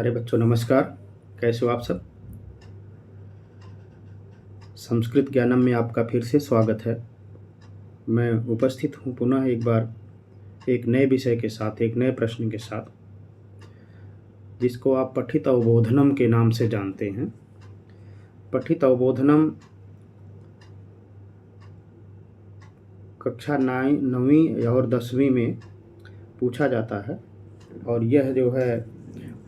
प्यारे बच्चों नमस्कार। कैसे हो आप सब। संस्कृत ज्ञानम में आपका फिर से स्वागत है। मैं उपस्थित हूँ पुनः एक बार एक नए विषय के साथ, एक नए प्रश्न के साथ, जिसको आप पठित अवबोधनम के नाम से जानते हैं। पठित अवबोधनम कक्षा 9वीं और 10वीं में पूछा जाता है और यह जो है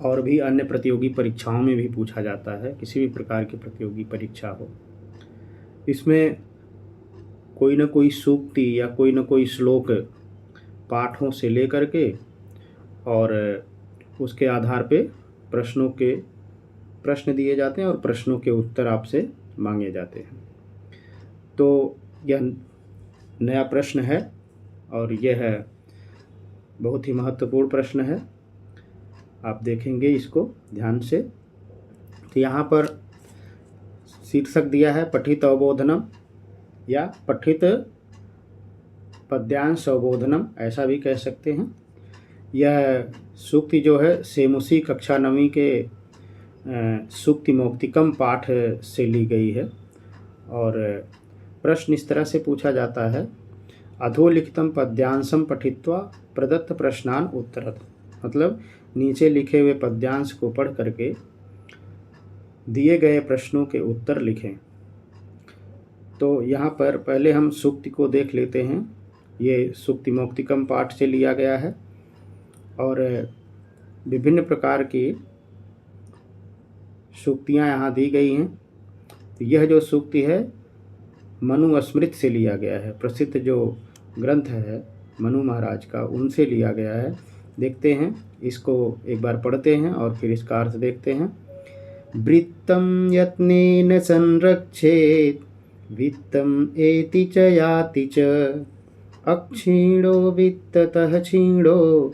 और भी अन्य प्रतियोगी परीक्षाओं में भी पूछा जाता है। किसी भी प्रकार की प्रतियोगी परीक्षा हो, इसमें कोई न कोई सूक्ति या कोई न कोई श्लोक पाठों से लेकर के और उसके आधार पे प्रश्न दिए जाते हैं और प्रश्नों के उत्तर आपसे मांगे जाते हैं। तो यह नया प्रश्न है और यह है बहुत ही महत्वपूर्ण प्रश्न है। आप देखेंगे इसको ध्यान से। तो यहाँ पर शीर्षक दिया है पठित अवबोधनम या पठित पद्यांश अवबोधनम, ऐसा भी कह सकते हैं। यह सूक्ति जो है सेमुसी कक्षा 9वीं के सूक्ति मौक्तिकम पाठ से ली गई है और प्रश्न इस तरह से पूछा जाता है। अधोलिखितम पद्यांशम पठित्वा प्रदत्त प्रश्नान उत्तरत, मतलब नीचे लिखे हुए पद्यांश को पढ़ करके दिए गए प्रश्नों के उत्तर लिखें। तो यहाँ पर पहले हम सूक्ति को देख लेते हैं। ये सूक्ति मौक्तिकम पाठ से लिया गया है और विभिन्न प्रकार की सूक्तियाँ यहाँ दी गई हैं। तो यह जो सूक्ति है मनु स्मृत से लिया गया है। प्रसिद्ध जो ग्रंथ है मनु महाराज का, उनसे लिया गया है। देखते हैं, इसको एक बार पढ़ते हैं और फिर इसका अर्थ देखते हैं। वृत्तं यत्नेन संरक्षेत वित्तम एति च याति च, अक्षीणो वित्ततः क्षीणो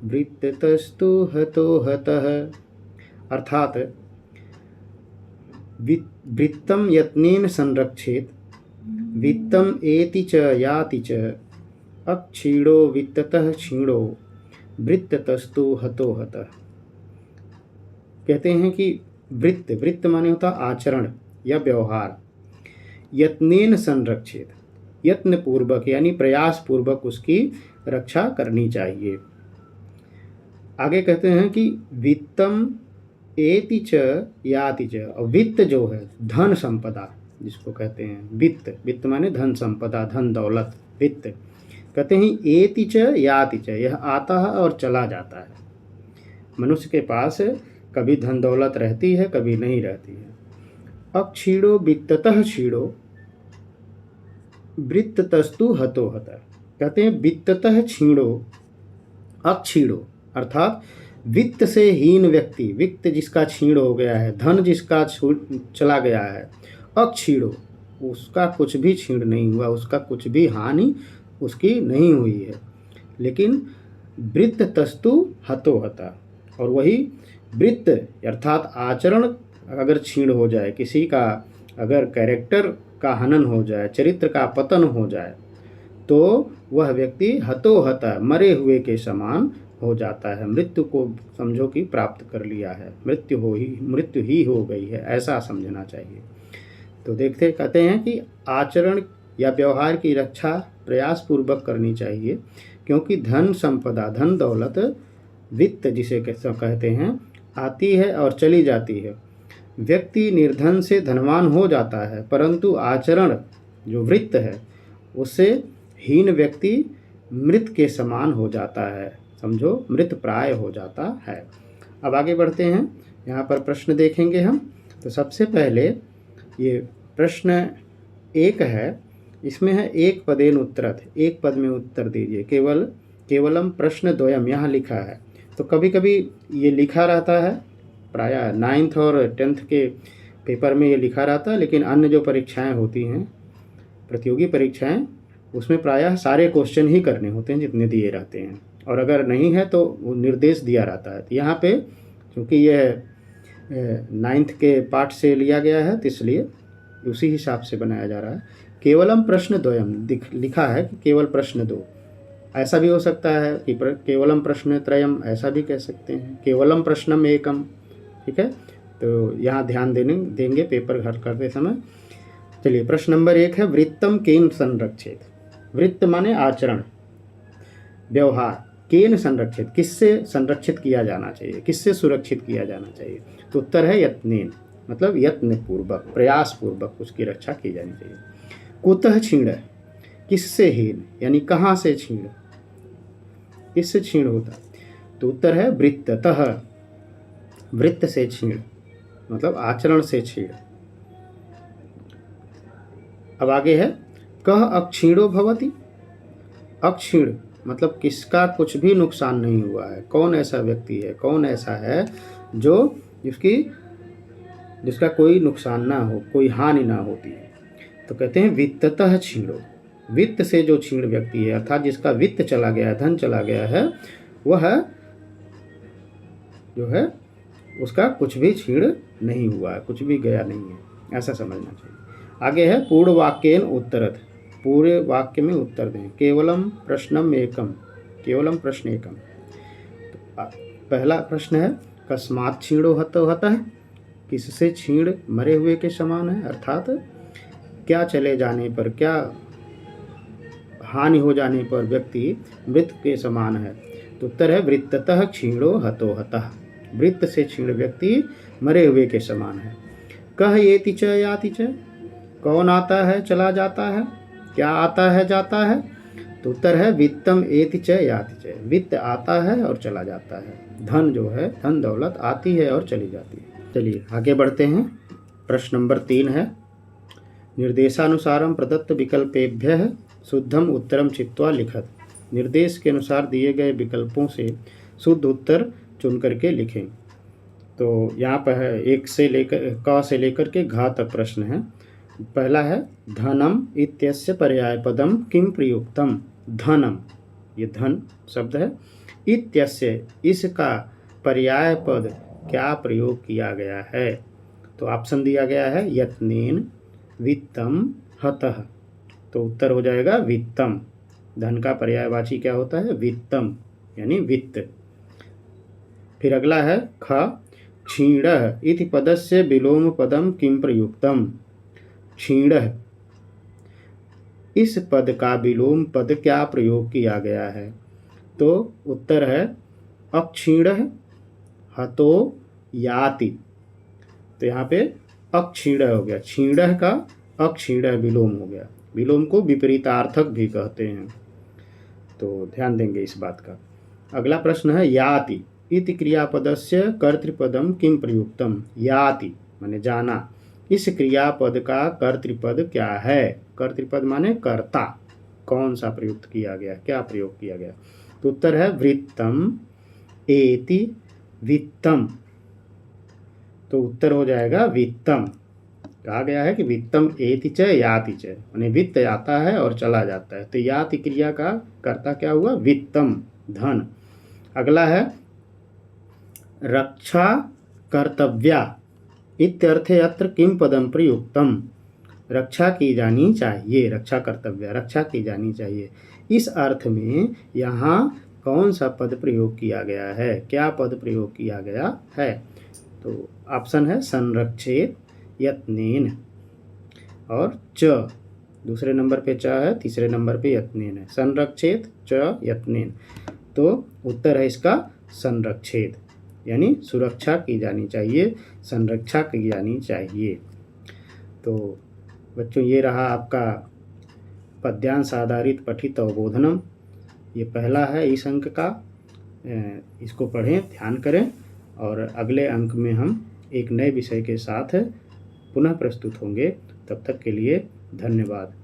वृत्ततस्तु हतो हतः। अर्थात वृत्तं यत्नेन संरक्षेत वित्तम एति च याति च, अक्षीणो वित्ततः क्षीणो वृत्ततस्तु हतो हतः। कहते हैं कि वृत्त माने होता आचरण या व्यवहार। यत्नेन संरक्षित, यत्न पूर्वक यानी प्रयास पूर्वक उसकी रक्षा करनी चाहिए। आगे कहते हैं कि वित्तम एति च याति च, और वित्त जो है धन संपदा जिसको कहते हैं, वित्त माने धन संपदा, धन दौलत, वित्त। कहते हैं एति च याति च, यह आता है और चला जाता है। मनुष्य के पास कभी धन दौलत रहती है, कभी नहीं रहती है। अक्षीणो वित्ततः क्षीणो वृत्ततस्तु हतो हतः। कहते हैं वित्ततः क्षीणो अक्षीणो, अर्थात वित्त से हीन व्यक्ति, वित्त जिसका क्षीण हो गया है, धन जिसका चला गया है, अक्षीणो उसका कुछ भी क्षीण नहीं हुआ, उसका कुछ भी हानि उसकी नहीं हुई है। लेकिन वृत्ततस्तु हतो हतः, और वही वृत्त अर्थात आचरण अगर क्षीण हो जाए, किसी का अगर कैरेक्टर का हनन हो जाए, चरित्र का पतन हो जाए, तो वह व्यक्ति हतो हतः मरे हुए के समान हो जाता है। मृत्यु को समझो कि प्राप्त कर लिया है, मृत्यु ही हो गई है, ऐसा समझना चाहिए। तो कहते हैं कि आचरण या व्यवहार की रक्षा प्रयास पूर्वक करनी चाहिए, क्योंकि धन संपदा, धन दौलत, वित्त जिसे कहते हैं, आती है और चली जाती है। व्यक्ति निर्धन से धनवान हो जाता है, परंतु आचरण जो वृत्त है उससे हीन व्यक्ति मृत के समान हो जाता है, समझो मृत प्राय हो जाता है। अब आगे बढ़ते हैं, यहाँ पर प्रश्न देखेंगे हम। तो सबसे पहले ये प्रश्न 1 है, इसमें है एक पदेन उत्तरत, एक पद में उत्तर दीजिए। केवलम प्रश्न द्वयम यहाँ लिखा है। तो कभी कभी ये लिखा रहता है, प्रायः 9th और 10th के पेपर में ये लिखा रहता है, लेकिन अन्य जो परीक्षाएं होती हैं, प्रतियोगी परीक्षाएं, उसमें प्रायः सारे क्वेश्चन ही करने होते हैं जितने दिए रहते हैं, और अगर नहीं है तो वो निर्देश दिया रहता है। तो यहाँ पे क्योंकि यह 9th के पाठ से लिया गया है, तो इसलिए उसी हिसाब से बनाया जा रहा है। केवलम प्रश्न द्वयम लिखा है कि केवल प्रश्न 2, ऐसा भी हो सकता है कि केवलम प्रश्न त्रयम, ऐसा भी कह सकते हैं। केवलम प्रश्नम एकम, ठीक है, तो यहाँ ध्यान देंगे पेपर हल करते समय। चलिए प्रश्न नंबर 1 है, वृत्तम केन संरक्षित। वृत्त माने आचरण, व्यवहार, केन संरक्षित, किससे संरक्षित किया जाना चाहिए, किससे सुरक्षित किया जाना चाहिए। तो उत्तर है यत्नेन, मतलब यत्न पूर्वक, प्रयास पूर्वक उसकी रक्षा की जानी चाहिए। कुतः छीण, किससे हीन, यानी कहाँ से छीण, किससे छीण होता। तो उत्तर है वृत्ततः, वृत्त से छीण, मतलब आचरण से छीण। अब आगे है, कह अक्षीणो भवति। अक्षीण मतलब किसका कुछ भी नुकसान नहीं हुआ है। कौन ऐसा व्यक्ति है, कौन ऐसा है जो जिसका कोई नुकसान ना हो, कोई हानि ना होती है। तो कहते हैं वित्ततः छीणो, वित्त से जो छीण व्यक्ति है, अर्थात जिसका वित्त चला गया है, धन चला गया है, वह जो है उसका कुछ भी छीण नहीं हुआ है, कुछ भी गया नहीं है, ऐसा समझना चाहिए। आगे है पूर्ण वाक्येन उत्तरत, पूरे वाक्य में उत्तर दें। केवलम प्रश्नम एकम, केवलम प्रश्न एकम। तो पहला प्रश्न है, कस्मात् छीणो हतो हतः, किससे छीण मरे हुए के समान है, अर्थात क्या चले जाने पर, क्या हानि हो जाने पर व्यक्ति मृत के समान है। तो उत्तर है वृत्ततः क्षीणो हतो हतः, वृत्त से क्षीण व्यक्ति मरे हुए के समान है। कह येति च याति च, कौन आता है चला जाता है, क्या आता है जाता है। तो उत्तर है वित्तम एति च याति च, वित्त आता है और चला जाता है, धन जो है, धन दौलत आती है और चली जाती है। चलिए आगे बढ़ते हैं। प्रश्न नंबर 3 है, निर्देशानुसारम प्रदत्त विकल्पेभ्यः शुद्धम उत्तरम चित्वा लिखत। निर्देश के अनुसार दिए गए विकल्पों से शुद्ध उत्तर चुन करके लिखें। तो यहाँ पर है, एक से लेकर क से लेकर के घ तक प्रश्न है। पहला है, धनम इत्यस्य पर्यायपदम किम प्रयुक्तम। धनम, ये धन शब्द है, इत्यस्य, इसका पर्याय पद क्या प्रयोग किया गया है। तो ऑप्शन दिया गया है यत्नेन, वित्तम, हतः। तो उत्तर हो जाएगा वित्तम। धन का पर्यायवाची क्या होता है, वित्तम, यानी वित्त। फिर अगला है ख, क्षीणः इति पदस्य विलोम पदम किम प्रयुक्तम। क्षीणः, इस पद का विलोम पद क्या प्रयोग किया गया है। तो उत्तर है अक्षीणः हतो याति। तो यहाँ पे अक्षीणः हो गया, क्षीणः का अक्षीणः विलोम हो गया। विलोम को विपरीतार्थक भी कहते हैं, तो ध्यान देंगे इस बात का। अगला प्रश्न है, याति इति क्रियापदस्य कर्तृपदम किम प्रयुक्तम। याति माने जाना, इस क्रियापद का कर्तृपद क्या है। कर्तृपद माने कर्ता, कौन सा प्रयुक्त किया गया, क्या प्रयोग किया गया। तो उत्तर है वृत्तम एति वित्तम। तो उत्तर हो जाएगा वित्तम। कहा गया है कि वित्तम एति च याति च, यानी वित्त आता है और चला जाता है। तो याति क्रिया का कर्ता क्या हुआ, वित्तम, धन। अगला है, रक्षा कर्तव्या इत्यर्थे अत्र किम पदम प्रयुक्तम। रक्षा की जानी चाहिए, रक्षा कर्तव्य, रक्षा की जानी चाहिए, इस अर्थ में यहाँ कौन सा पद प्रयोग किया गया है, क्या पद प्रयोग किया गया है। तो ऑप्शन है संरक्षेत, यत्नेन और च। दूसरे नंबर पे च है, तीसरे नंबर पे यत्नेन है। संरक्षेत च यत्नेन, तो उत्तर है इसका संरक्षेत, यानी सुरक्षा की जानी चाहिए, संरक्षा की जानी चाहिए। तो बच्चों, ये रहा आपका पद्यांश आधारित पठित अवबोधनम। ये पहला है इस अंक का, इसको पढ़ें, ध्यान करें, और अगले अंक में हम एक नए विषय के साथ पुनः प्रस्तुत होंगे। तब तक के लिए धन्यवाद।